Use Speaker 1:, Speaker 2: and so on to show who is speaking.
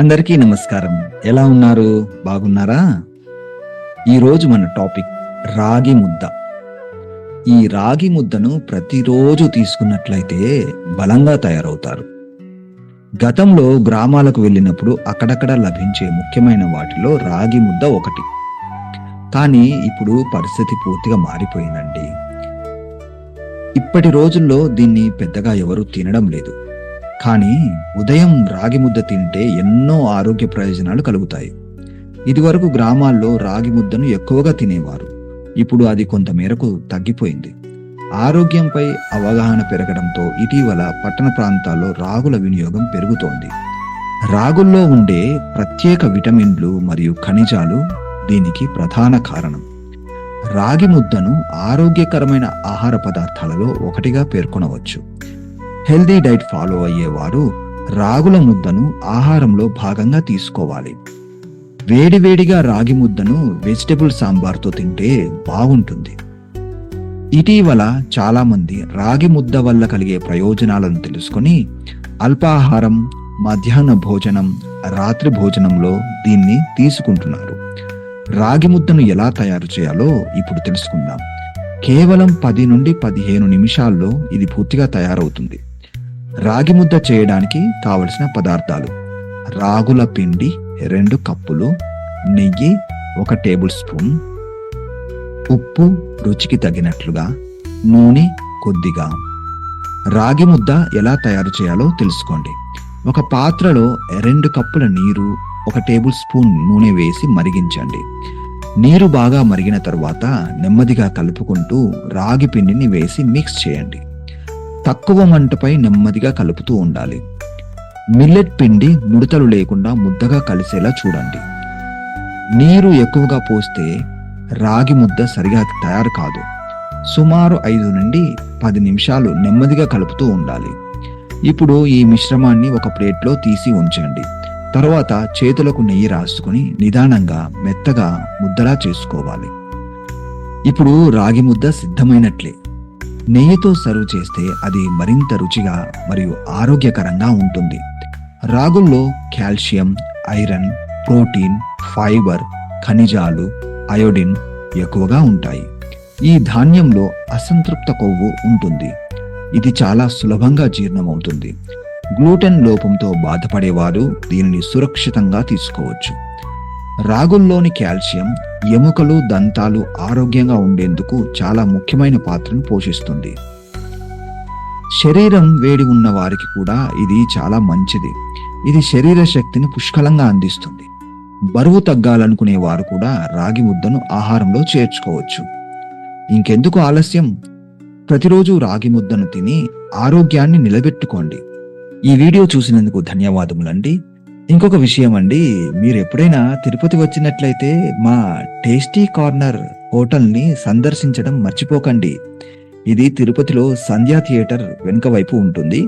Speaker 1: అందరికీ నమస్కారం. ఎలా ఉన్నారు? బాగున్నారా? ఈరోజు మన టాపిక్ రాగి ముద్ద. ఈ రాగి ముద్దను ప్రతిరోజు తీసుకున్నట్లయితే బలంగా తయారవుతారు. గతంలో గ్రామాలకు వెళ్ళినప్పుడు అక్కడక్కడ లభించే ముఖ్యమైన వాటిలో రాగి ముద్ద ఒకటి. కానీ ఇప్పుడు పరిస్థితి పూర్తిగా మారిపోయిందండి. ఇప్పటి రోజుల్లో దీన్ని పెద్దగా ఎవరు తినడం లేదు. కానీ ఉదయం రాగి ముద్ద తింటే ఎన్నో ఆరోగ్య ప్రయోజనాలు కలుగుతాయి. ఇదివరకు గ్రామాల్లో రాగి ముద్దను ఎక్కువగా తినేవారు. ఇప్పుడు అది కొంతమేరకు తగ్గిపోయింది. ఆరోగ్యంపై అవగాహన పెరగడంతో ఇటీవల పట్టణ ప్రాంతాల్లో రాగుల వినియోగం పెరుగుతోంది. రాగుల్లో ఉండే ప్రత్యేక విటమిన్లు మరియు ఖనిజాలు దీనికి ప్రధాన కారణం. రాగి ముద్దను ఆరోగ్యకరమైన ఆహార పదార్థాలలో ఒకటిగా పేర్కొనవచ్చు. హెల్దీ డైట్ ఫాలో అయ్యేవారు రాగుల ముద్దను ఆహారంలో భాగంగా తీసుకోవాలి. వేడివేడిగా రాగి ముద్దను వెజిటబుల్ సాంబార్తో తింటే బాగుంటుంది. ఇటీవల చాలామంది రాగి ముద్ద వల్ల కలిగే ప్రయోజనాలను తెలుసుకొని అల్పాహారం, మధ్యాహ్న భోజనం, రాత్రి భోజనంలో దీన్ని తీసుకుంటున్నారు. రాగి ముద్దను ఎలా తయారు చేయాలో ఇప్పుడు తెలుసుకుందాం. కేవలం 10 నుండి 15 నిమిషాల్లో ఇది పూర్తిగా తయారవుతుంది. రాగి ముద్ద చేయడానికి కావలసిన పదార్థాలు: రాగుల పిండి 2 కప్పులు, నెయ్యి 1 టేబుల్ స్పూన్, ఉప్పు రుచికి తగినట్లుగా, నూనె కొద్దిగా. రాగి ముద్ద ఎలా తయారు చేయాలో తెలుసుకోండి. ఒక పాత్రలో 2 కప్పుల నీరు, 1 టేబుల్ స్పూన్ నూనె వేసి మరిగించండి. నీరు బాగా మరిగిన తరువాత నెమ్మదిగా కలుపుకుంటూ రాగి పిండిని వేసి మిక్స్ చేయండి. తక్కువ మంటపై నెమ్మదిగా కలుపుతూ ఉండాలి. మిల్లెట్ పిండి ముడతలు లేకుండా ముద్దగా కలిసేలా చూడండి. నీరు ఎక్కువగా పోస్తే రాగి ముద్ద సరిగా తయారు కాదు. సుమారు 5 నుండి 10 నిమిషాలు నెమ్మదిగా కలుపుతూ ఉండాలి. ఇప్పుడు ఈ మిశ్రమాన్ని ఒక ప్లేట్లో తీసి ఉంచండి. తరువాత చేతులకు నెయ్యి రాసుకుని నిదానంగా మెత్తగా ముద్దలా చేసుకోవాలి. ఇప్పుడు రాగి ముద్ద సిద్ధమైనట్లే. నెయ్యితో సర్వ్ చేస్తే అది మరింత రుచిగా మరియు ఆరోగ్యకరంగా ఉంటుంది. రాగుల్లో కాల్షియం, ఐరన్, ప్రోటీన్, ఫైబర్, ఖనిజాలు, అయోడిన్ ఎక్కువగా ఉంటాయి. ఈ ధాన్యంలో అసంతృప్త కొవ్వు ఉంటుంది. ఇది చాలా సులభంగా జీర్ణమవుతుంది. గ్లూటెన్ లోపంతో బాధపడేవారు దీనిని సురక్షితంగా తీసుకోవచ్చు. రాగుల్లోని కాల్షియం ఎముకలు, దంతాలు ఆరోగ్యంగా ఉండేందుకు చాలా ముఖ్యమైన పాత్రను పోషిస్తుంది. శరీరం వేడి ఉన్న వారికి కూడా ఇది చాలా మంచిది. ఇది శరీర శక్తిని పుష్కలంగా అందిస్తుంది. బరువు తగ్గాలనుకునే వారు కూడా రాగి ముద్దను ఆహారంలో చేర్చుకోవచ్చు. ఇంకెందుకు ఆలస్యం? ప్రతిరోజు రాగి ముద్దను తిని ఆరోగ్యాన్ని నిలబెట్టుకోండి. ఈ వీడియో చూసినందుకు ధన్యవాదములండి. ఇంకొక విషయం అండి, మీరు ఎప్పుడైనా తిరుపతి వచ్చినట్లయితే మా టేస్టీ కార్నర్ హోటల్ని సందర్శించడం మర్చిపోకండి. ఇది తిరుపతిలో సంధ్యా థియేటర్ వెనుక వైపు ఉంటుంది.